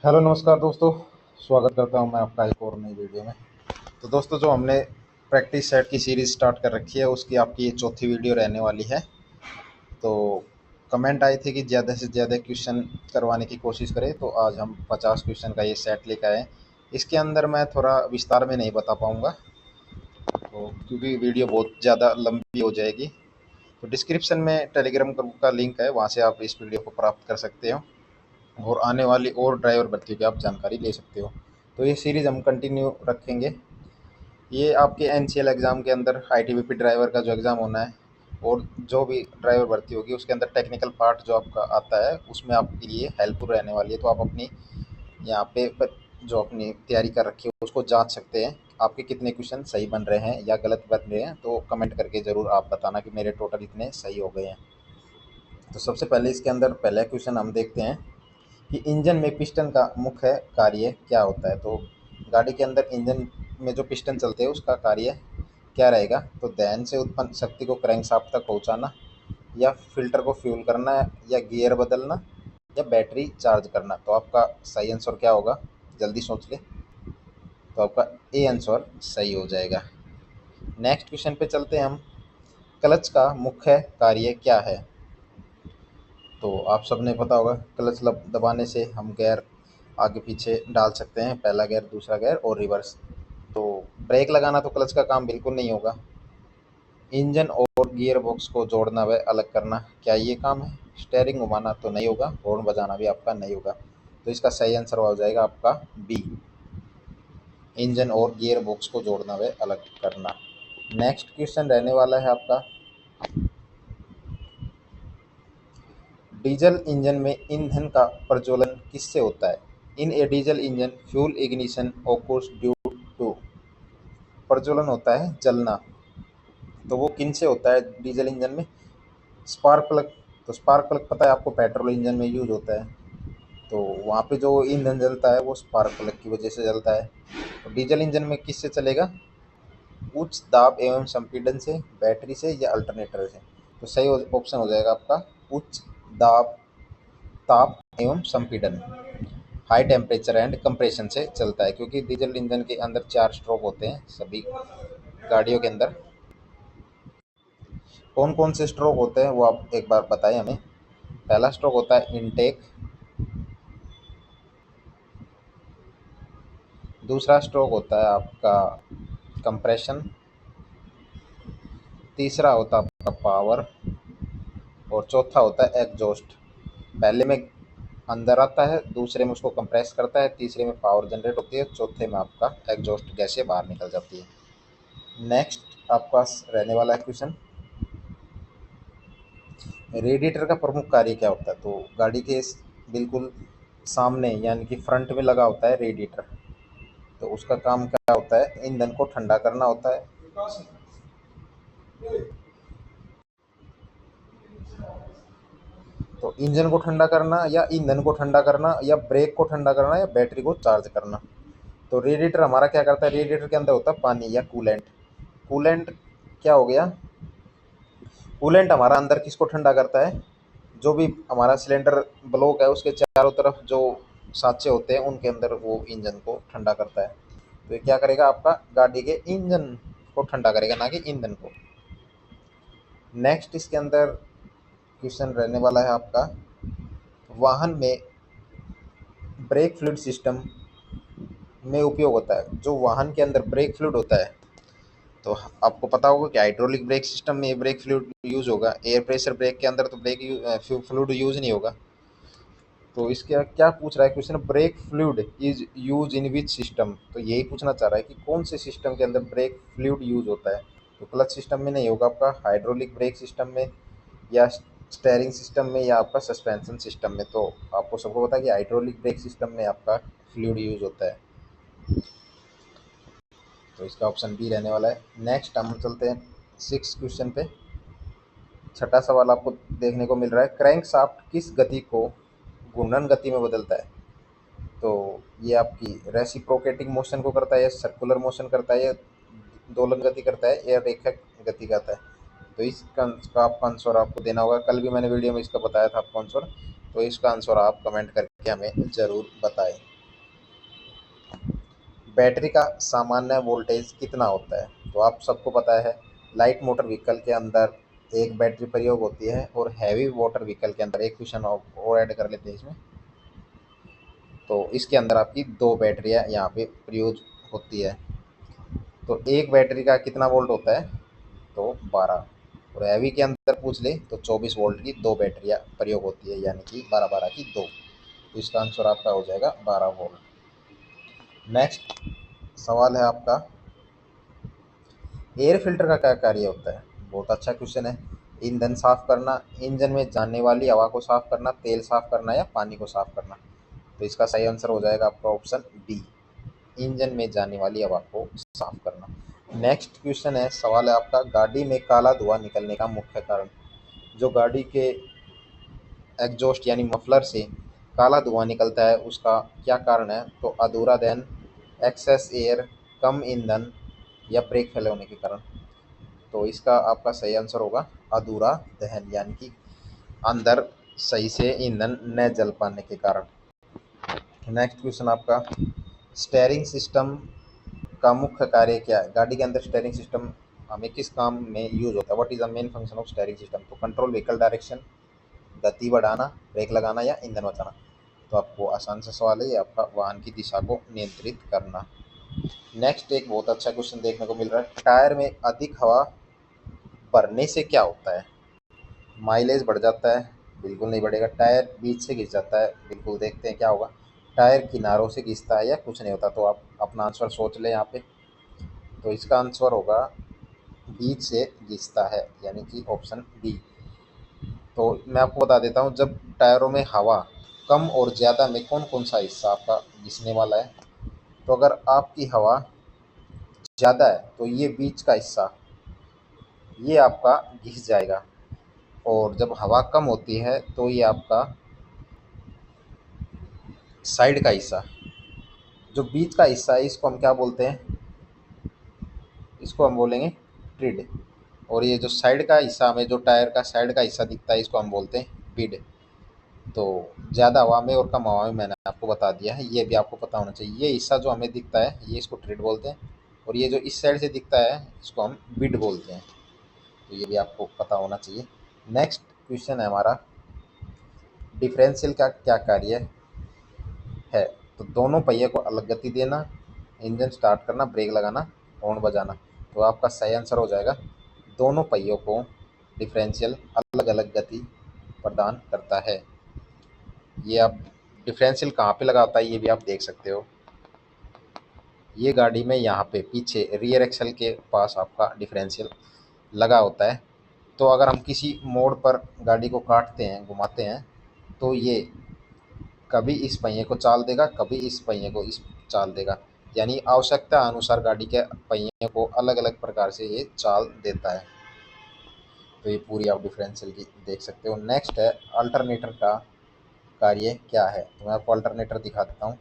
Hello नमस्कार दोस्तों। स्वागत करता हूं मैं आपका एक और नई वीडियो में। तो दोस्तों, जो हमने प्रैक्टिस सेट की सीरीज़ स्टार्ट कर रखी है उसकी आपकी ये चौथी वीडियो रहने वाली है। तो कमेंट आई थी कि ज़्यादा से ज़्यादा क्वेश्चन करवाने की कोशिश करें, तो आज हम 50 क्वेश्चन का ये सेट लेकर आए। इसके अंदर मैं थोड़ा विस्तार में नहीं बता पाऊँगा, तो क्योंकि वीडियो बहुत ज़्यादा लंबी हो जाएगी। तो डिस्क्रिप्शन में टेलीग्राम ग्रुप का लिंक है, वहाँ से आप इस वीडियो को प्राप्त कर सकते हो और आने वाली और ड्राइवर भर्ती की आप जानकारी ले सकते हो। तो ये सीरीज़ हम कंटिन्यू रखेंगे। ये आपके एनसीएल एग्ज़ाम के अंदर आईटीबीपी ड्राइवर का जो एग्ज़ाम होना है और जो भी ड्राइवर भर्ती होगी उसके अंदर टेक्निकल पार्ट जो आपका आता है उसमें आपके लिए हेल्पफुल रहने वाली है। तो आप अपनी यहाँ पे जो अपनी तैयारी कर रखी है उसको जांच सकते हैं, आपके कितने क्वेश्चन सही बन रहे हैं या गलत बन रहे हैं। तो कमेंट करके ज़रूर आप बताना कि मेरे टोटल इतने सही हो गए हैं। तो सबसे पहले इसके अंदर पहला क्वेश्चन हम देखते हैं कि इंजन में पिस्टन का मुख्य कार्य क्या होता है। तो गाड़ी के अंदर इंजन में जो पिस्टन चलते हैं उसका कार्य क्या रहेगा। तो दहन से उत्पन्न शक्ति को क्रैंकशाफ्ट तक पहुंचाना, या फिल्टर को फ्यूल करना, या गियर बदलना, या बैटरी चार्ज करना। तो आपका सही आंसर क्या होगा, जल्दी सोच ले। तो आपका ए आंसर सही हो जाएगा। नेक्स्ट क्वेश्चन पे चलते हैं हम। क्लच का मुख्य कार्य क्या है। तो आप सबने पता होगा क्लच दबाने से हम गियर आगे पीछे डाल सकते हैं, पहला गियर, दूसरा गियर और रिवर्स। तो ब्रेक लगाना तो क्लच का काम बिल्कुल नहीं होगा। इंजन और गियर बॉक्स को जोड़ना व अलग करना, क्या ये काम है। स्टेयरिंग घुमाना तो नहीं होगा, हॉर्न बजाना भी आपका नहीं होगा। तो इसका सही आंसर हो जाएगा आपका बी, इंजन और गियर बॉक्स को जोड़ना व अलग करना। नेक्स्ट क्वेश्चन रहने वाला है आपका, डीजल इंजन में ईंधन का प्रज्वलन किससे होता है। In a diesel engine fuel ignition occurs due to. प्रज्वलन होता है जलना, तो वो किन से होता है डीजल इंजन में। Spark plug. तो स्पार्क प्लग पता है आपको पेट्रोल इंजन में यूज होता है, तो वहाँ पे जो ईंधन जलता है वो स्पार्क प्लग की वजह से जलता है। तो डीजल इंजन में किससे चलेगा, उच्च दाब एवं संपीड़न से, बैटरी से, या अल्टरनेटर से। तो सही ऑप्शन हो जाएगा आपका उच्च दाब, ताप एवं संपीड़न, हाई टेम्परेचर एंड कंप्रेशन से चलता है। क्योंकि डीजल इंजन के अंदर 4 स्ट्रोक होते हैं सभी गाड़ियों के अंदर। कौन कौन से स्ट्रोक होते हैं वो आप एक बार बताएं हमें। पहला स्ट्रोक होता है इनटेक, दूसरा स्ट्रोक होता है आपका कंप्रेशन, तीसरा होता है आपका पावर, और चौथा होता है एग्जॉस्ट। पहले में अंदर आता है, दूसरे में उसको कंप्रेस करता है, तीसरे में पावर जनरेट होती है, चौथे में आपका एग्जॉस्ट गैसें बाहर निकल जाती है। नेक्स्ट आपका रहने वाला है क्वेश्चन, रेडिएटर का प्रमुख कार्य क्या होता है। तो गाड़ी के बिल्कुल सामने यानी कि फ्रंट में लगा होता है रेडिएटर, तो उसका काम क्या होता है, ईंधन को ठंडा करना होता है। तो इंजन को ठंडा करना, या ईंधन को ठंडा करना, या ब्रेक को ठंडा करना, या बैटरी को चार्ज करना। तो रेडिएटर हमारा क्या करता है, रेडिएटर के अंदर होता है पानी या कूलेंट। कूलेंट क्या हो गया, कूलेंट हमारा अंदर किसको ठंडा करता है, जो भी हमारा सिलेंडर ब्लॉक है उसके चारों तरफ जो सांचे होते हैं उनके अंदर वो इंजन को ठंडा करता है। तो ये क्या करेगा, आपका गाड़ी के इंजन को ठंडा करेगा, ना कि ईंधन को। नेक्स्ट इसके अंदर क्वेश्चन रहने वाला है आपका, वाहन में ब्रेक फ्लूइड सिस्टम में उपयोग होता है। जो वाहन के अंदर ब्रेक फ्लूइड होता है, तो आपको पता होगा कि हाइड्रोलिक ब्रेक सिस्टम में ब्रेक फ्लूइड यूज होगा, एयर प्रेशर ब्रेक के अंदर तो ब्रेक फ्लूइड यूज नहीं होगा। तो इसके क्या पूछ रहा है question, brake fluid is use in which system. तो यही पूछना चाह रहा है कि कौन से सिस्टम के अंदर ब्रेक फ्लूइड यूज होता है। तो क्लच सिस्टम में नहीं होगा, आपका हाइड्रोलिक ब्रेक सिस्टम में, या स्टेयरिंग सिस्टम में, या आपका सस्पेंशन सिस्टम में। तो आपको सबको पता है कि हाइड्रोलिक ब्रेक सिस्टम में आपका फ्लूइड यूज होता है। तो इसका ऑप्शन बी रहने वाला है। नेक्स्ट हम चलते हैं 6 क्वेश्चन पे। छठा सवाल आपको देखने को मिल रहा है, क्रैंक शाफ्ट किस गति को घूर्णन गति में बदलता है। तो ये आपकी रेसिप्रोकेटिंग मोशन को करता है, या सर्कुलर मोशन करता है, या दोलन गति करता है, या रेखक गति करता है। तो इसका आपका आंसर आपको देना होगा। कल भी मैंने वीडियो में इसका बताया था आपको आंसर, तो इसका आंसर आप कमेंट करके हमें ज़रूर बताएं। बैटरी का सामान्य वोल्टेज कितना होता है? तो आप सबको पता है, लाइट मोटर व्हीकल के अंदर एक बैटरी प्रयोग होती है और हैवी मोटर व्हीकल के अंदर एक क्वेश्चन और ऐड कर लेते हैं इसमें। तो इसके अंदर आपकी दो बैटरियाँ यहाँ पे प्रयोग होती है। तो एक बैटरी का कितना वोल्ट होता है? तो 12। और हैवी के अंदर पूछ ले तो 24 वोल्ट की दो बैटरियाँ प्रयोग होती है, यानी कि 12-12 की दो। तो इसका आंसर आपका हो जाएगा 12 वोल्ट। नेक्स्ट सवाल है आपका, एयर फिल्टर का क्या कार्य होता है? बहुत अच्छा क्वेश्चन है। ईंधन साफ करना, इंजन में जाने वाली हवा को साफ करना, तेल साफ करना या पानी को साफ करना? तो इसका सही आंसर हो जाएगा आपका ऑप्शन बी, इंजन में जाने वाली हवा को साफ करना। नेक्स्ट क्वेश्चन है, सवाल है आपका, गाड़ी में काला धुआं निकलने का मुख्य कारण? जो गाड़ी के एग्जॉस्ट यानी मफलर से काला धुआं निकलता है उसका क्या कारण है? तो अधूरा दहन, एक्सेस एयर, कम ईंधन या ब्रेक फेल होने के कारण? तो इसका आपका सही आंसर होगा अधूरा दहन, यानी कि अंदर सही से ईंधन न जल पाने के कारण। नेक्स्ट क्वेश्चन आपका, स्टेयरिंग सिस्टम का मुख्य कार्य क्या है? गाड़ी के अंदर स्टेयरिंग सिस्टम हमें किस काम में यूज होता है? What is the main function of steering system? तो कंट्रोल व्हीकल डायरेक्शन, गति बढ़ाना, ब्रेक लगाना या ईंधन बचाना? तो आपको आसान सा सवाल है, ये आपका वाहन की दिशा को नियंत्रित करना। नेक्स्ट एक बहुत अच्छा क्वेश्चन देखने को मिल रहा है, टायर में अधिक हवा भरने से क्या होता है? माइलेज बढ़ जाता है? बिल्कुल नहीं बढ़ेगा। टायर बीच से घिस जाता है? बिल्कुल, देखते हैं क्या होगा। टायर किनारों से घिसता है या कुछ नहीं होता? तो आप अपना आंसर सोच लें यहाँ पे। तो इसका आंसर होगा बीच से घिसता है, यानी कि ऑप्शन बी। तो मैं आपको बता देता हूँ, जब टायरों में हवा कम और ज़्यादा में कौन कौन सा हिस्सा आपका घिसने वाला है? तो अगर आपकी हवा ज़्यादा है तो ये बीच का हिस्सा ये आपका घिस जाएगा, और जब हवा कम होती है तो ये आपका साइड का हिस्सा, जो बीच का हिस्सा है इसको हम क्या बोलते हैं? इसको हम बोलेंगे ट्रिड। और ये जो साइड का हिस्सा, हमें जो टायर का साइड का हिस्सा दिखता है, इसको हम बोलते हैं बिड। तो ज़्यादा हवा में और कम हवा में मैंने आपको बता दिया है, ये भी आपको पता होना चाहिए। ये हिस्सा जो हमें दिखता है ये इसको ट्रिड बोलते हैं, और ये जो इस साइड से दिखता है इसको हम बिड बोलते हैं। तो ये भी आपको पता होना चाहिए। नेक्स्ट क्वेश्चन है हमारा, डिफरेंशियल का क्या कार्य है? तो दोनों पहिए को अलग गति देना, इंजन स्टार्ट करना, ब्रेक लगाना, हॉर्न बजाना। तो आपका सही आंसर हो जाएगा, दोनों पहियों को डिफरेंशियल अलग अलग गति प्रदान करता है। ये आप डिफरेंशियल कहाँ पे लगा होता है ये भी आप देख सकते हो। ये गाड़ी में यहाँ पे पीछे रियर एक्सल के पास आपका डिफरेंशियल लगा होता है। तो अगर हम किसी मोड़ पर गाड़ी को काटते हैं, घुमाते हैं, तो ये कभी इस पहिए को चाल देगा, कभी इस पहिए को इस चाल देगा, यानी आवश्यकता अनुसार गाड़ी के पहिए को अलग अलग प्रकार से ये चाल देता है। तो ये पूरी आप डिफरेंशियल की देख सकते हो। नेक्स्ट है, अल्टरनेटर का कार्य क्या है? तो मैं आपको अल्टरनेटर दिखा देता हूँ।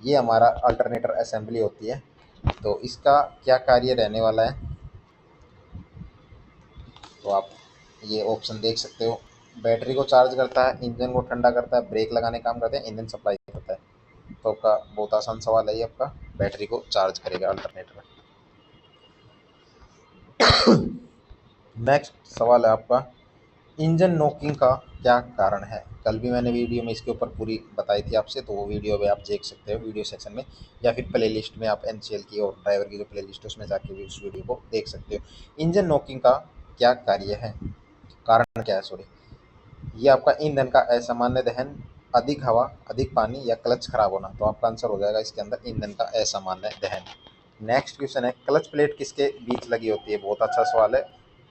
ये हमारा अल्टरनेटर असेंबली होती है। तो इसका क्या कार्य रहने वाला है? तो आप ये ऑप्शन देख सकते हो। बैटरी को चार्ज करता है, इंजन को ठंडा करता है, ब्रेक लगाने काम करते हैं, इंजन सप्लाई करता है। तो आपका बहुत आसान सवाल है ये आपका, बैटरी को चार्ज करेगा अल्टरनेटर। नेक्स्ट सवाल है आपका, इंजन नॉकिंग का क्या कारण है? कल भी मैंने वीडियो में इसके ऊपर पूरी बताई थी आपसे, तो वो वीडियो भी आप देख सकते हो वीडियो सेक्शन में, या फिर प्ले लिस्ट में आप एनसीएल की और ड्राइवर की जो प्ले लिस्ट है उसमें जाके भी उस वीडियो को देख सकते हो। इंजन नॉकिंग का क्या कार्य है, कारण क्या है सॉरी? ये आपका ईंधन का असामान्य दहन, अधिक हवा, अधिक पानी या क्लच खराब होना? तो आपका आंसर हो जाएगा इसके अंदर ईंधन का असामान्य दहन। नेक्स्ट क्वेश्चन है, क्लच प्लेट किसके बीच लगी होती है? बहुत अच्छा सवाल है।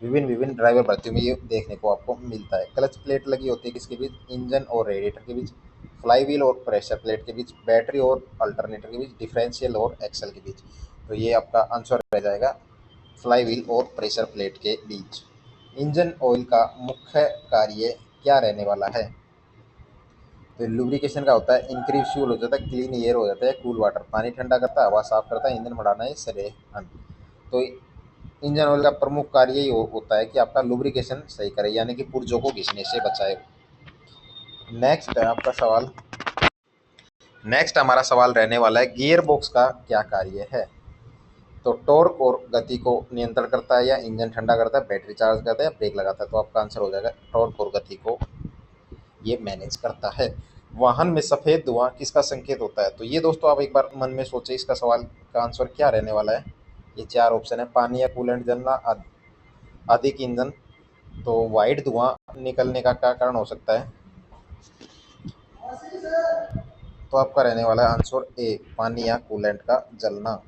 विभिन्न विभिन्न ड्राइवर भर्तियों में ये देखने को आपको मिलता है। क्लच प्लेट लगी होती है किसके बीच? इंजन और रेडिएटर के बीच, फ्लाईव्हील और प्रेशर प्लेट के बीच, बैटरी और अल्टरनेटर के बीच, डिफरेंशियल और एक्सल के बीच? तो ये आपका आंसर रह जाएगा फ्लाईव्हील और प्रेशर प्लेट के बीच। इंजन ऑयल का मुख्य कार्य क्या रहने वाला है? तो लुब्रिकेशन का होता है, इंक्रीज फ्यूल हो जाता है, क्लीन एयर हो जाता है, कूल वाटर, पानी ठंडा करता है, हवा साफ करता है, ईंधन बढ़ाना है, सरेहन। तो इंजन ऑयल का प्रमुख कार्य ये होता है कि आपका लुब्रिकेशन सही करे, यानी कि पुर्जों को घिसने से बचाए। नेक्स्ट है आपका सवाल, नेक्स्ट हमारा सवाल रहने वाला है गियर बॉक्स का क्या कार्य है। तो टॉर्क और गति को नियंत्रण करता है, या इंजन ठंडा करता है, बैटरी चार्ज करता है, या ब्रेक लगाता है। तो आपका आंसर हो जाएगा टॉर्क और गति को ये मैनेज करता है। वाहन में सफ़ेद धुआं किसका संकेत होता है। तो ये दोस्तों आप एक बार मन में सोचें, इसका सवाल का आंसर क्या रहने वाला है। ये चार ऑप्शन है, पानी या कूलेंट जलना, अधिक ईंधन। तो वाइट धुआं निकलने का क्या कारण हो सकता है। तो आपका रहने वाला है आंसर ए, पानी या कूलेंट का जलना।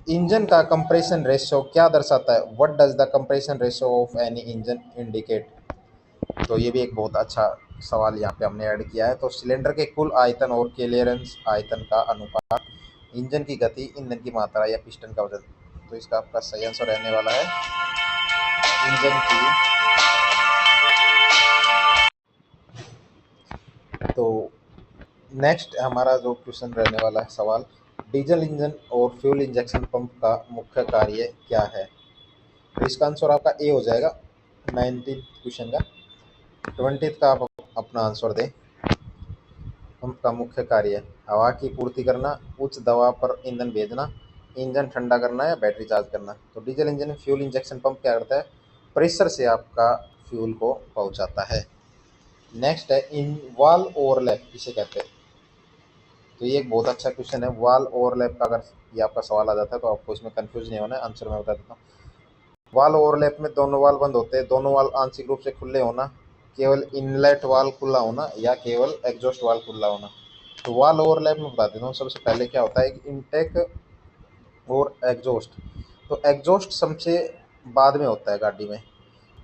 इंजन का कंप्रेशन रेशियो क्या दर्शाता है। What does the compression ratio of any engine indicate. तो ये भी एक बहुत अच्छा सवाल यहाँ पे हमने ऐड किया है। तो सिलेंडर के कुल आयतन और क्लियरेंस आयतन का अनुपात, इंजन की गति, ईंधन की मात्रा, या पिस्टन का वजन। तो इसका आपका सही आंसर रहने वाला है इंजन की। तो नेक्स्ट हमारा जो क्वेश्चन रहने वाला है सवाल, डीजल इंजन और फ्यूल इंजेक्शन पंप का मुख्य कार्य क्या है। तो इसका आंसर आपका ए हो जाएगा 19th क्वेश्चन का। 20th का आप अपना आंसर दें। पंप का मुख्य कार्य हवा की पूर्ति करना, उच्च दबाव पर ईंधन भेजना, इंजन ठंडा करना, या बैटरी चार्ज करना। तो डीजल इंजन में फ्यूल इंजेक्शन पंप क्या करता है, प्रेशर से आपका फ्यूल को पहुंचाता है। नेक्स्ट है इन वाल ओवरलैप किसे कहते हैं। तो ये एक बहुत अच्छा क्वेश्चन है। वाल ओवरलैप का अगर ये आपका सवाल आ जाता है तो आपको इसमें कंफ्यूज नहीं होना है, आंसर मैं बता देता हूँ। वाल ओवरलैप में दोनों वाल बंद होते हैं, दोनों वाल आंशिक रूप से खुले होना, केवल इनलेट वाल खुला होना, या केवल एग्जॉस्ट वाल खुला होना। तो वाल ओवरलैप में बता देता हूँ। सबसे पहले क्या होता है कि इनटेक और एग्जॉस्ट। तो एग्जॉस्ट सबसे बाद में होता है गाड़ी में।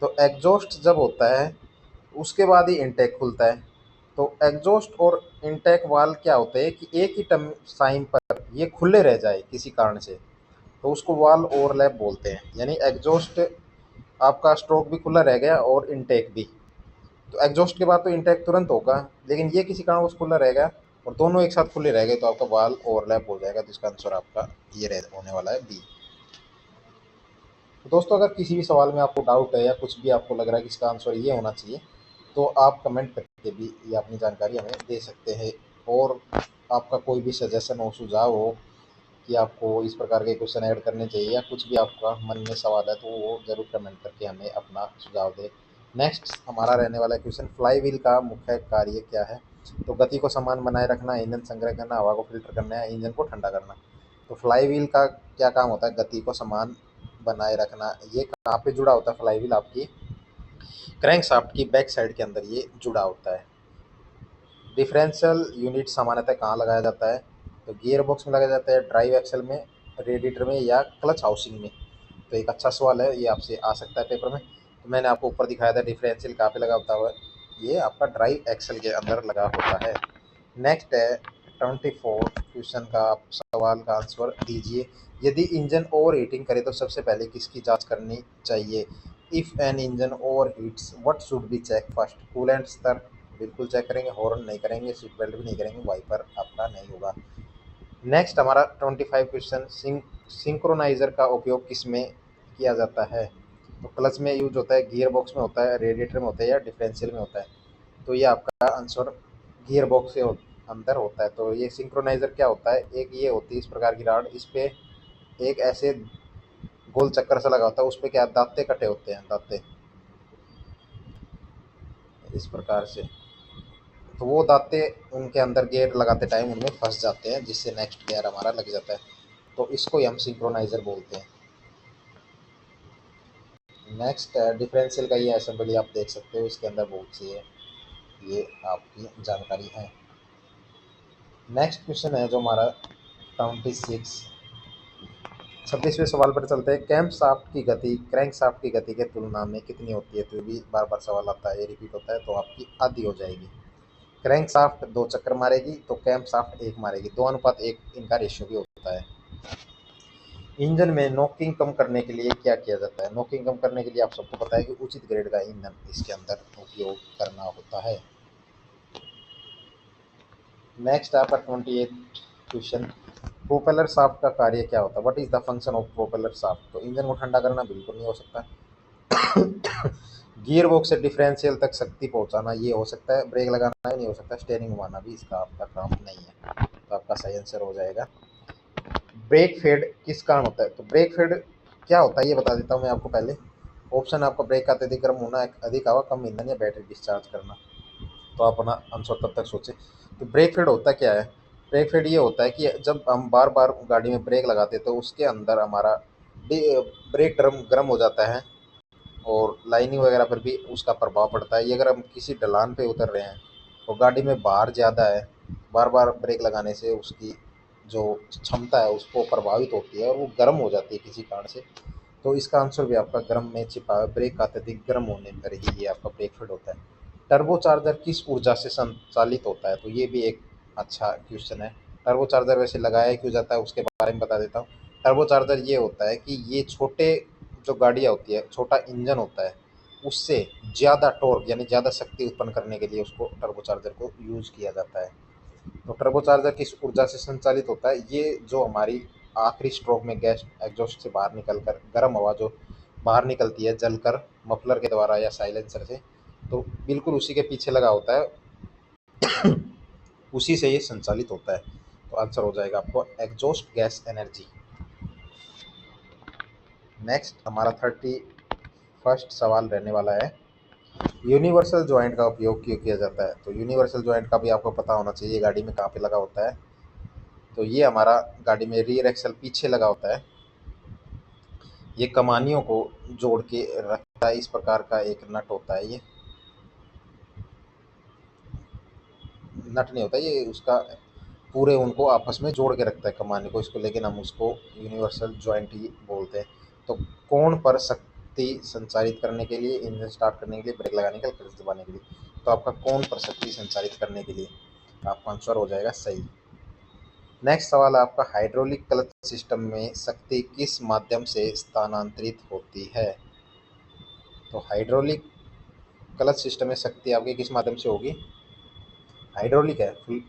तो एग्जॉस्ट जब होता है उसके बाद ही इनटेक खुलता है। तो एग्जॉस्ट और इनटेक वाल क्या होते हैं कि एक ही टाइम पर ये खुले रह जाए किसी कारण से, तो उसको वाल ओवरलैप बोलते हैं। यानी एग्जॉस्ट आपका स्ट्रोक भी खुला रह गया और इनटेक भी। तो एग्जॉस्ट के बाद तो इनटेक तुरंत होगा, लेकिन ये किसी कारणवश खुला रहेगा और दोनों एक साथ खुले रह गए तो आपका वाल ओवरलैप हो जाएगा। तो इसका आंसर आपका ये होने वाला है बी। तो दोस्तों अगर किसी भी सवाल में आपको डाउट है या कुछ भी आपको लग रहा है कि इसका आंसर ये होना चाहिए, तो आप कमेंट करके भी ये अपनी जानकारी हमें दे सकते हैं। और आपका कोई भी सजेशन हो, सुझाव हो कि आपको इस प्रकार के क्वेश्चन ऐड करने चाहिए, या कुछ भी आपका मन में सवाल है, तो वो ज़रूर कमेंट करके हमें अपना सुझाव दें। नेक्स्ट हमारा रहने वाला क्वेश्चन, फ्लाई व्हील का मुख्य कार्य क्या है। तो गति को समान बनाए रखना, ईंधन संग्रह करना, हवा को फिल्टर करना, या इंजन को ठंडा करना। तो फ्लाई व्हील का क्या काम होता है, गति को समान बनाए रखना। ये कहाँ पे जुड़ा होता है फ्लाई व्हील, आपकी क्रैंक शाफ्ट की बैक साइड के अंदर ये जुड़ा होता है। डिफरेंशियल यूनिट सामान्यतः कहाँ लगाया जाता है। तो गियर बॉक्स में लगाया जाता है, ड्राइव एक्सल में, रेडिएटर में, या क्लच हाउसिंग में। तो एक अच्छा सवाल है, ये आपसे आ सकता है पेपर में। तो मैंने आपको ऊपर दिखाया था डिफरेंशियल कहाँ पे लगा होता है, ये आपका ड्राइव एक्सल के अंदर लगा होता है। नेक्स्ट है 24 क्वेश्चन का आप सवाल का आंसर दीजिए। यदि इंजन ओवर हीटिंग करे तो सबसे पहले किसकी जांच करनी चाहिए। If an engine overheats what should be check first. Coolant स्तर बिल्कुल चेक करेंगे, हॉर्न नहीं करेंगे, सीट बेल्ट भी नहीं करेंगे, वाइपर आपका नहीं होगा। नेक्स्ट हमारा 25 क्वेश्चन, सिंक्रोनाइजर का उपयोग किस में किया जाता है। तो क्लच में यूज होता है, गियर बॉक्स में होता है, रेडिएटर में होता है, या डिफरेंशियल में होता है। तो ये आपका आंसर गियर बॉक्स के अंदर होता है। तो ये सिंक्रोनाइजर क्या होता है, एक ये होती है इस प्रकार की राड, इस पे एक ऐसे गोल चक्कर सा लगा होता है, उस पे क्या दांते कटे होते हैं, दांते इस प्रकार से। तो वो दांते उनके अंदर गियर लगाते टाइम उनमें फंस जाते हैं, जिससे नेक्स्ट गियर हमारा लग जाता है। तो इसको ही हम सिंक्रोनाइजर बोलते हैं। नेक्स्ट डिफरेंशियल का ये असेंबली आप देख सकते हो, इसके अंदर बहुत सी है, ये आपकी जानकारी है। नेक्स्ट क्वेश्चन है जो हमारा 26, 26वें सवाल पर चलते हैं। कैम्प शाफ्ट की गति क्रैंक शाफ्ट की गति के तुलना में कितनी होती है। तो ये भी बार बार सवाल आता है, ये रिपीट होता है, तो आपकी आधी हो जाएगी। क्रैंक शाफ्ट 2 चक्कर मारेगी तो कैम्प शाफ्ट 1 मारेगी, 2:1 इनका रेशियो भी होता है। इंजन में नॉकिंग कम करने के लिए क्या किया जाता है। नॉकिंग कम करने के लिए आप सबको पता है कि उचित ग्रेड का ईंधन इसके अंदर उपयोग करना होता है। नेक्स्ट आपका 28 क्वेश्चन, प्रोपेलर शाफ्ट का कार्य क्या होता है। What is the function of propeller shaft. तो इंजन को ठंडा करना बिल्कुल नहीं हो सकता। गियर बॉक्स से डिफरेंशियल तक शक्ति पहुंचाना ये हो सकता है, ब्रेक लगाना ही नहीं हो सकता, स्टीयरिंग घुमाना भी इसका आपका काम नहीं है। तो आपका सही आंसर हो जाएगा। ब्रेक फेड किस कारण होता है? तो ब्रेक फेड क्या होता है ये बता देता हूँ मैं आपको पहले। ऑप्शन है आपका ब्रेक का अत्यधिक गर्म होना, अधिक हवा, कम ईंधन या बैटरी डिस्चार्ज करना। तो आप अपना आंसर तब तक सोचें। तो ब्रेक फेड होता क्या है? ब्रेक फेड ये होता है कि जब हम बार बार गाड़ी में ब्रेक लगाते हैं तो उसके अंदर हमारा ब्रेक ड्रम गर्म हो जाता है और लाइनिंग वगैरह पर भी उसका प्रभाव पड़ता है। ये अगर हम किसी ढलान पे उतर रहे हैं और गाड़ी में भार ज़्यादा है, बार बार ब्रेक लगाने से उसकी जो क्षमता है उसको प्रभावित होती है और वो गर्म हो जाती है किसी कारण से। तो इसका आंसर भी आपका गर्म में छिपा है, ब्रेक का अत्यधिक गर्म होने पर ही ये आपका ब्रेक फेड होता है। टर्बो चार्जर किस ऊर्जा से संचालित होता है? तो ये भी एक अच्छा क्वेश्चन है। टर्बो चार्जर वैसे लगाया क्यों जाता है उसके बारे में बता देता हूँ। टर्बो चार्जर ये होता है कि ये छोटे जो गाड़ियाँ होती है, छोटा इंजन होता है, उससे ज़्यादा टॉर्क यानी ज़्यादा शक्ति उत्पन्न करने के लिए उसको टर्बो चार्जर को यूज किया जाता है। तो टर्बो चार्जर किस ऊर्जा से संचालित होता है? ये जो हमारी आखिरी स्ट्रोक में गैस एग्जॉस्ट से बाहर निकल कर गर्म हवा जो बाहर निकलती है जलकर मफलर के द्वारा या साइलेंसर से, तो बिल्कुल उसी के पीछे लगा होता है, उसी से ये संचालित होता है। तो आंसर हो जाएगा आपको एग्जॉस्ट गैस एनर्जी। नेक्स्ट हमारा 31st सवाल रहने वाला है, यूनिवर्सल जॉइंट का उपयोग क्यों किया जाता है? तो यूनिवर्सल जॉइंट का भी आपको पता होना चाहिए गाड़ी में कहाँ पे लगा होता है। तो ये हमारा गाड़ी में रियर एक्सल पीछे लगा होता है। ये कमानियों को जोड़ के रखता है, इस प्रकार का एक नट होता है। ये नट नहीं होता, ये उसका पूरे उनको आपस में जोड़ के रखता है कमानी को, इसको लेकिन हम उसको यूनिवर्सल जॉइंट ही बोलते हैं। तो कौन पर शक्ति संचारित करने के लिए, इंजन स्टार्ट करने के लिए, ब्रेक लगाने के लिए, क्लच दबाने के लिए? तो आपका कौन पर शक्ति संचारित करने के लिए, आपका आंसर हो जाएगा सही। नेक्स्ट सवाल है आपका, हाइड्रोलिक क्लच सिस्टम में शक्ति किस माध्यम से स्थानांतरित होती है? तो हाइड्रोलिक क्लच सिस्टम में शक्ति आपकी किस माध्यम से होगी? हाइड्रोलिक है फुल,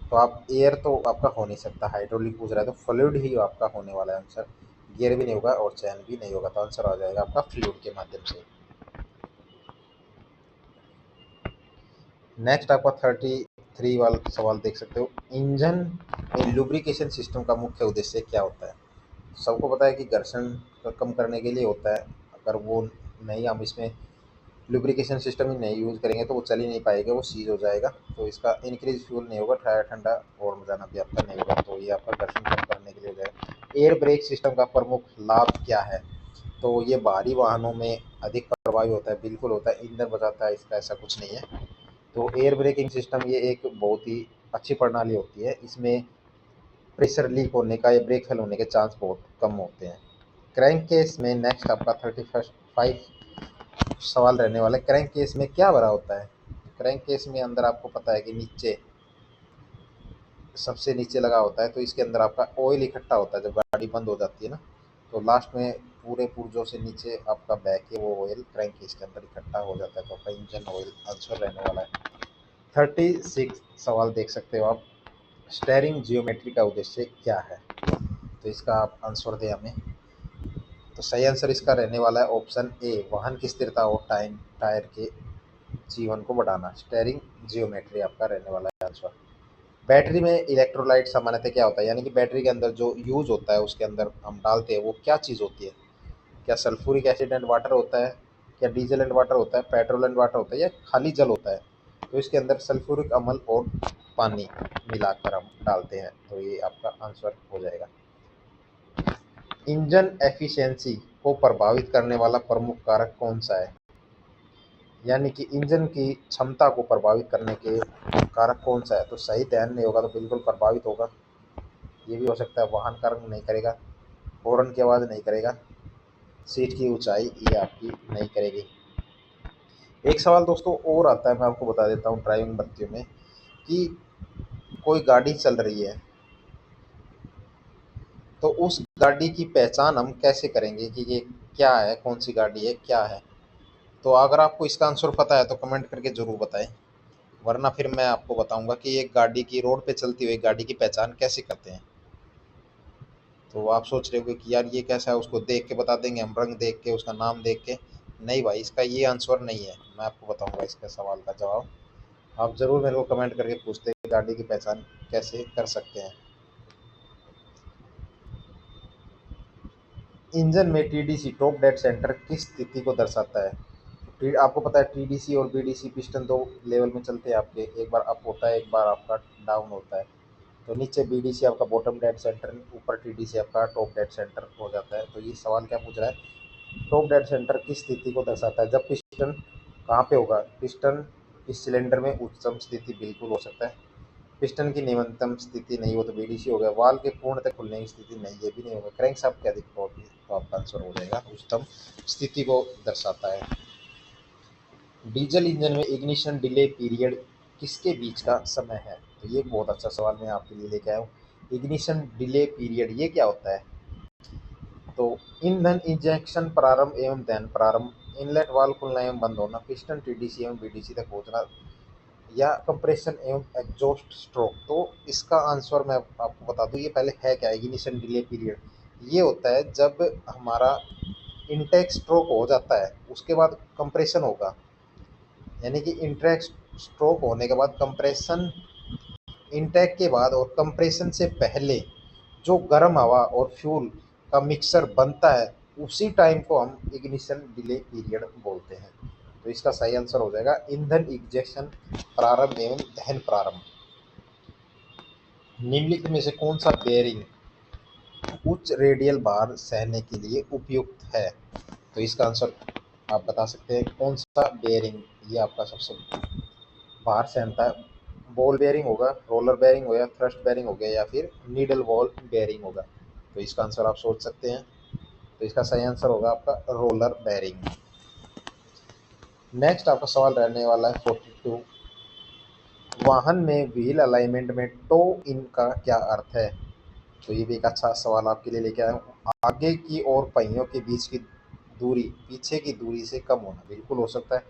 तो आप एयर तो आपका हो नहीं सकता, हाइड्रोलिक पूछ रहा है तो फ्लूइड ही आपका होने वाला है आंसर। गियर भी नहीं होगा और चैन भी नहीं होगा, तो आंसर आ जाएगा आपका फ्लूइड के माध्यम से। नेक्स्ट आपका 33 वाला सवाल देख सकते हो, इंजन में लुब्रिकेशन सिस्टम का मुख्य उद्देश्य क्या होता है? सबको पता है कि घर्षण कम करने के लिए होता है। अगर वो नहीं, हम इसमें लुब्रिकेशन सिस्टम ही नहीं यूज़ करेंगे तो वो चल ही नहीं पाएगा, वो सीज हो जाएगा। तो इसका इंक्रीज फ्यूल नहीं होगा, टायर ठंडा और मजाना भी आपका नहीं होगा, तो ये आपका घर्षण कम करने के लिए हो जाएगा। एयर ब्रेक सिस्टम का प्रमुख लाभ क्या है? तो ये बाहरी वाहनों में अधिक प्रभावी होता है, बिल्कुल होता है, ईंधन बचाता है, इसका ऐसा कुछ नहीं है। तो एयर ब्रेकिंग सिस्टम ये एक बहुत ही अच्छी प्रणाली होती है, इसमें प्रेशर लीक होने का या ब्रेक फेल होने के चांस बहुत कम होते हैं। क्रैंक केस में नेक्स्ट आपका 35 सवाल रहने वाला है, क्रैंक केस में क्या भरा होता है? क्रैंक केस में अंदर आपको पता है कि नीचे, सबसे नीचे लगा होता है, तो इसके अंदर आपका ऑयल इकट्ठा होता है जब गाड़ी बंद हो जाती है ना, तो लास्ट में पूरे पुर्जों से नीचे आपका बैक है वो ऑयल क्रैंक केस के अंदर इकट्ठा हो जाता है, तो आपका इंजन ऑयल आंसर रहने वाला है। 36 सवाल देख सकते हो आप, स्टेयरिंग जियोमेट्री का उद्देश्य क्या है? तो इसका आप आंसर दें हमें। तो सही आंसर इसका रहने वाला है ऑप्शन ए, वाहन की स्थिरता और टायर के जीवन को बढ़ाना। स्टेयरिंग जियोमेट्री आपका रहने वाला है आंसर। बैटरी में इलेक्ट्रोलाइट सामान्यतः क्या होता है, यानी कि बैटरी के अंदर जो यूज होता है उसके अंदर हम डालते हैं वो क्या चीज़ होती है? क्या सल्फ्यूरिक एसिड एंड वाटर होता है, क्या डीजल एंड वाटर होता है, पेट्रोल एंड वाटर होता है, या खाली जल होता है? तो इसके अंदर सल्फ्यूरिक अम्ल और पानी मिलाकर हम डालते हैं, तो ये आपका आंसर हो जाएगा। इंजन एफिशिएंसी को प्रभावित करने वाला प्रमुख कारक कौन सा है? यानी कि इंजन की क्षमता को प्रभावित करने के कारक कौन सा है? तो सही ध्यान नहीं होगा तो बिल्कुल प्रभावित होगा। ये भी हो सकता है वाहन का रंग नहीं करेगा, हॉर्न की आवाज़ नहीं करेगा, सीट की ऊंचाई ये आपकी नहीं करेगी। एक सवाल दोस्तों और आता है, मैं आपको बता देता हूँ ड्राइविंग बत्तियों में, कि कोई गाड़ी चल रही है तो उस गाड़ी की पहचान हम कैसे करेंगे कि ये क्या है, कौन सी गाड़ी है, क्या है? तो अगर आपको इसका आंसर पता है तो कमेंट करके ज़रूर बताएं, वरना फिर मैं आपको बताऊंगा कि एक गाड़ी की, रोड पे चलती हुई गाड़ी की पहचान कैसे करते हैं। तो आप सोच रहे होगे कि यार ये कैसा है, उसको देख के बता देंगे हम, रंग देख के, उसका नाम देख के? नहीं भाई, इसका ये आंसर नहीं है। मैं आपको बताऊंगा इसका सवाल का जवाब। आप ज़रूर मेरे को कमेंट करके पूछते हैं गाड़ी की पहचान कैसे कर सकते हैं। इंजन में टीडीसी टॉप डेड सेंटर किस स्थिति को दर्शाता है? आपको पता है टीडीसी और बीडीसी पिस्टन दो लेवल में चलते हैं आपके, एक बार अप होता है, एक बार आपका डाउन होता है। तो नीचे बीडीसी आपका बॉटम डेड सेंटर, ऊपर टीडीसी आपका टॉप डेड सेंटर हो जाता है। तो ये सवाल क्या पूछ रहा है? टॉप डेड सेंटर किस स्थिति को दर्शाता है? जब पिस्टन कहाँ पे होगा? पिस्टन इस सिलेंडर में उच्चतम स्थिति बिल्कुल हो सकता है। पिस्टन की न्यूनतम स्थिति नहीं हो तो बीडीसी हो गया। वाल के पूर्णतः खुलने की स्थिति नहीं, ये भी नहीं होगा। क्रैंक शाफ्ट की अधिक होगी तो आपका आंसर हो जाएगा उच्चतम स्थिति को दर्शाता है। डीजल इंजन में इग्निशन डिले पीरियड किसके बीच का समय है? तो ये बहुत अच्छा सवाल मैं आपके लिए लेके आया हूँ। इग्निशन डिले पीरियड ये क्या होता है? तो ईंधन इंजेक्शन प्रारंभ एवं दहन प्रारंभ, इनलेट वाल्व खुलना एवं बंद होना, पिस्टन टीडीसी एवं बीडीसी तक पहुंचना, या कंप्रेशन एवं एग्जॉस्ट स्ट्रोक। तो इसका आंसर मैं आपको बता दूं, ये पहले है क्या इग्निशन डिले पीरियड? ये होता है जब हमारा इंटेक स्ट्रोक हो जाता है उसके बाद कंप्रेशन होगा, यानी कि इंटेक स्ट्रोक होने के बाद कंप्रेशन, इंटेक के बाद और कंप्रेशन से पहले जो गर्म हवा और फ्यूल का मिक्सर बनता है उसी टाइम को हम इग्निशन डिले पीरियड बोलते हैं। तो इसका सही आंसर हो जाएगा ईंधन इंजेक्शन प्रारंभ एवं दहन प्रारंभ। निम्नलिखित में से कौन सा बेयरिंग उच्च रेडियल भार सहने के लिए उपयुक्त है? तो इसका आंसर आप बता सकते हैं कौन सा बेयरिंग ये आपका सबसे भार सहता है? बॉल बेयरिंग होगा, रोलर बेयरिंग हो गया, थ्रस्ट बेयरिंग हो गया, या फिर नीडल बॉल बेयरिंग होगा। तो इसका आंसर आप सोच सकते हैं। तो इसका सही आंसर होगा आपका रोलर बेयरिंग। नेक्स्ट आपका सवाल रहने वाला है 42। वाहन में व्हील अलाइनमेंट में टो इन का क्या अर्थ है? तो ये भी एक अच्छा सवाल आपके लिए लेके आया हूँ। आगे की और पहियों के बीच की दूरी पीछे की दूरी से कम होना, बिल्कुल हो सकता है।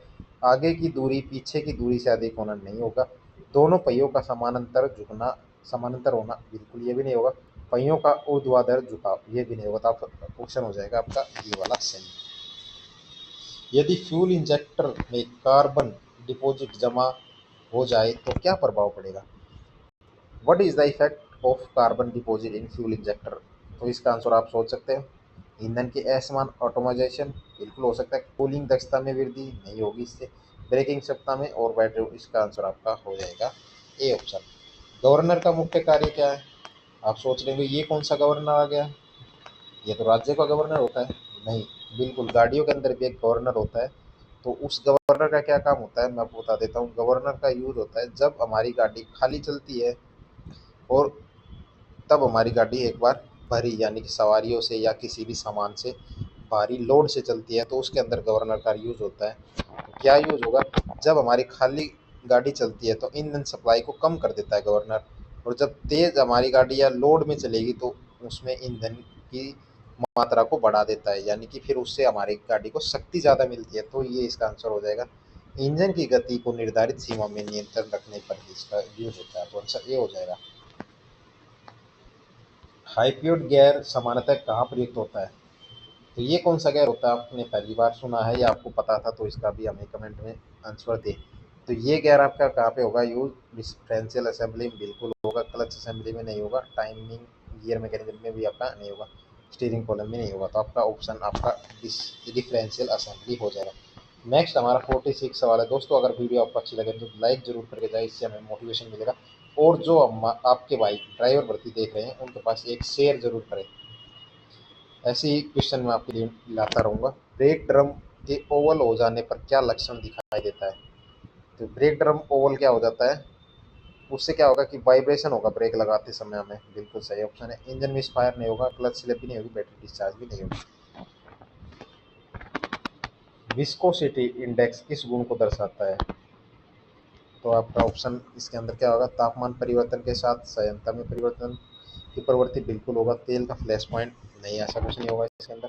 आगे की दूरी पीछे की दूरी से अधिक होना, नहीं होगा। दोनों पहियों का समानांतर झुकना, समानांतर होना, बिल्कुल ये भी नहीं होगा। पहियों का ऊर्ध्वाधर झुकाव, ये भी नहीं होगा। तो आप ऑप्शन हो जाएगा आपका ये वाला सही। यदि फ्यूल इंजेक्टर में कार्बन डिपॉजिट जमा हो जाए तो क्या प्रभाव पड़ेगा? What is the effect of carbon deposit in fuel injector? तो इसका आंसर आप सोच सकते हैं। ईंधन के असमान ऑटोमाइजेशन, बिल्कुल हो सकता है। कूलिंग दक्षता में वृद्धि, नहीं होगी इससे। ब्रेकिंग क्षमता में और बैटरी, इसका आंसर आपका हो जाएगा ए ऑप्शन। गवर्नर का मुख्य कार्य क्या है? आप सोच रहे हो ये कौन सा गवर्नर आ गया, ये तो राज्य का गवर्नर होता है। नहीं, बिल्कुल गाड़ियों के अंदर भी एक गवर्नर होता है। तो उस गवर्नर का क्या काम होता है मैं आपको बता देता हूँ। गवर्नर का यूज होता है जब हमारी गाड़ी खाली चलती है और तब हमारी गाड़ी एक बार भरी, यानी कि सवारियों से या किसी भी सामान से भारी लोड से चलती है, तो उसके अंदर गवर्नर का यूज होता है। तो क्या यूज होगा? जब हमारी खाली गाड़ी चलती है तो ईंधन सप्लाई को कम कर देता है गवर्नर, और जब तेज हमारी गाड़ी या लोड में चलेगी तो उसमें ईंधन की मात्रा को बढ़ा देता है, यानी कि फिर उससे हमारी गाड़ी को शक्ति ज़्यादा मिलती है। तो ये इसका आंसर हो जाएगा। इंजन की गति को निर्धारित सीमा में नियंत्रण रखने पर ही इसका यूज होता है। तो आंसर ये हो जाएगा। हाइपियोड गियर सामान्यतः कहाँ प्रयुक्त होता है? तो ये कौन सा गियर होता है? आपने पहली बार सुना है या आपको पता था? तो इसका भी हमें कमेंट में आंसर दें। तो ये गियर आपका कहाँ पे होगा यूज? डिफरेंशियल असेंबली में बिल्कुल होगा, क्लच असेंबली में नहीं होगा, टाइमिंग गियर मैकेनिज्म में भी आपका नहीं होगा, स्टीयरिंग कॉलम में नहीं होगा। तो आपका ऑप्शन आपका डिफरेंशियल असेंबली हो जाएगा। नेक्स्ट हमारा 46 सवाल है। दोस्तों अगर वीडियो आपको अच्छी लगे तो लाइक जरूर करके जाए, इससे हमें मोटिवेशन मिलेगा। और जो आपके भाई ड्राइवर भर्ती देख रहे हैं उनके पास एक शेयर जरूर करें। ऐसे ही क्वेश्चन मैं आपके लिए लाता रहूँगा। ब्रेक ड्रम के ओवल हो जाने पर क्या लक्षण दिखाई देता है? तो ब्रेक ड्रम ओवल क्या हो जाता है? उससे क्या होगा कि वाइब्रेशन होगा ब्रेक लगाते समय हमें, बिल्कुल सही ऑप्शन है। इंजन मिसफायर नहीं होगा, क्लच स्लिप भी नहीं होगी, बैटरी डिस्चार्ज भी नहीं होगी। विस्कोसिटी इंडेक्स किस गुण को दर्शाता है? तो आपका ऑप्शन इसके अंदर क्या होगा? तापमान परिवर्तन के साथ संयंत्र में परिवर्तन की प्रवृत्ति, बिल्कुल होगा। तेल का फ्लैश पॉइंट, नहीं, ऐसा कुछ नहीं होगा इसके अंदर।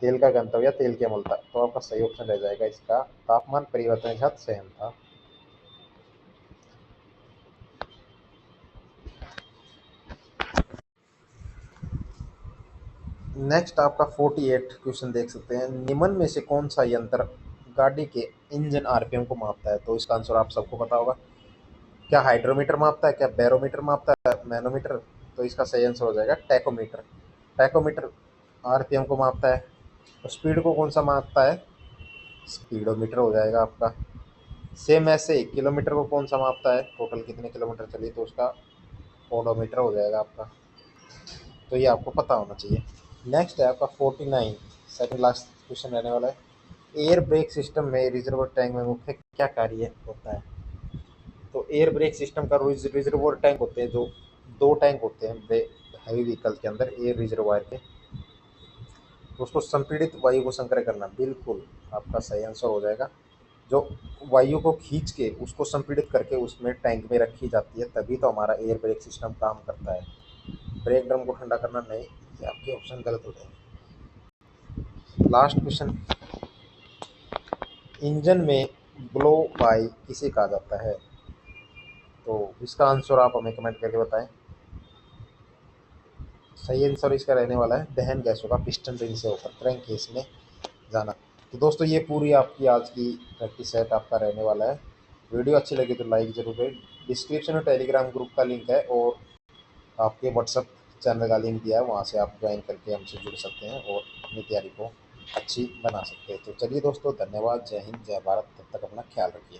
तेल का घनत्व या तेल की अम्लता, तो आपका सही ऑप्शन रह जाएगा इसका तापमान परिवर्तन के साथ संयंत्र। नेक्स्ट आपका 48 क्वेश्चन देख सकते हैं, निम्न में से कौन सा यंत्र गाड़ी के इंजन आरपीएम को मापता है? तो इसका आंसर आप सबको पता होगा। क्या हाइड्रोमीटर मापता है, क्या बैरोमीटर मापता है, मैनोमीटर? तो इसका सही आंसर हो जाएगा टैकोमीटर। टैकोमीटर आरपीएम को मापता है। तो स्पीड को कौन सा मापता है? स्पीडोमीटर हो जाएगा आपका। सेम ऐसे किलोमीटर को कौन सा मापता है, टोटल कितने किलोमीटर चली, तो उसका ओडोमीटर हो जाएगा आपका। तो ये आपको पता होना चाहिए। नेक्स्ट है आपका 49, सेकंड लास्ट क्वेश्चन रहने वाला है। एयर ब्रेक सिस्टम में रिजर्वोयर टैंक में मुख्य क्या कार्य होता है? तो एयर ब्रेक सिस्टम का रिजर्वोयर टैंक होते हैं जो दो टैंक होते हैं हैवी व्हीकल के अंदर एयर रिजर्वायर के, तो उसको संपीड़ित वायु को संग्रह करना, बिल्कुल आपका सही आंसर हो जाएगा। जो वायु को खींच के उसको संपीड़ित करके उसमें टैंक में रखी जाती है, तभी तो हमारा एयर ब्रेक सिस्टम काम करता है। ब्रेक ड्रम को ठंडा करना नहीं, ये आपके ऑप्शन गलत हो जाएंगे। लास्ट क्वेश्चन, इंजन में ब्लो बाई किसे कहा जाता है? तो इसका आंसर आप हमें कमेंट करके बताएं। सही आंसर इसका रहने वाला है दहन गैसों का पिस्टन रिंग से होकर क्रैंक केस में जाना। तो दोस्तों ये पूरी आपकी आज की प्रैक्टिस सेट आपका रहने वाला है। वीडियो अच्छी लगी तो लाइक जरूर करें। डिस्क्रिप्शन में टेलीग्राम ग्रुप का लिंक है और आपके व्हाट्सअप चैनल का लिंक दिया है, वहाँ से आप ज्वाइन करके हमसे जुड़ सकते हैं और अपनी तैयारी को अच्छी बना सकते हैं। तो चलिए दोस्तों, धन्यवाद। जय हिंद, जय भारत। तब तक अपना ख्याल रखिए।